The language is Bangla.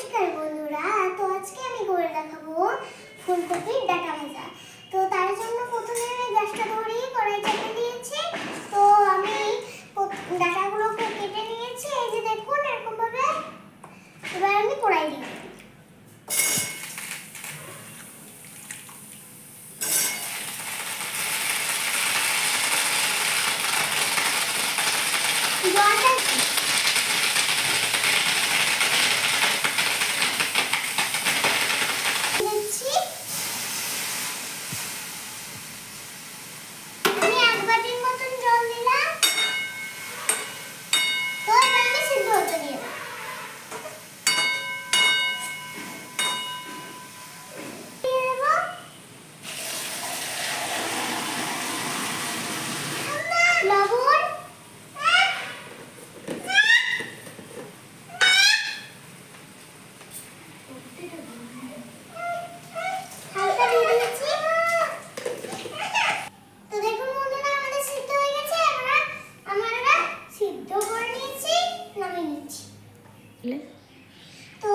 নমস্কার বন্ধুরা, তো আজকে আমি করে দেখাবো ফুলকপির ডাঁটা ভাজা। তো তার জন্য প্রথমে আমি গ্যাসটা ধরিয়ে কড়াই চাপিয়ে দিয়েছি। তো আমি ডাঁটাগুলোকে কেটে নিয়েছি, এই যে দেখুন এরকম ভাবে। এবার আমি কড়াই দিয়ে দিই। জলটা দিচ্ছি। আমি 1 বাটির মতন জল দিলাম। তো এবার আমি সিদ্ধ হতে দিয়ে দেব। লবণ, হালকা দিয়ে দিয়েছি। তো দেখুন বন্ধুরা, আমাদের সিদ্ধ হয়ে গেছে। আমরা সিদ্ধ করে নিয়েছি, নামিয়ে নিচ্ছি। তো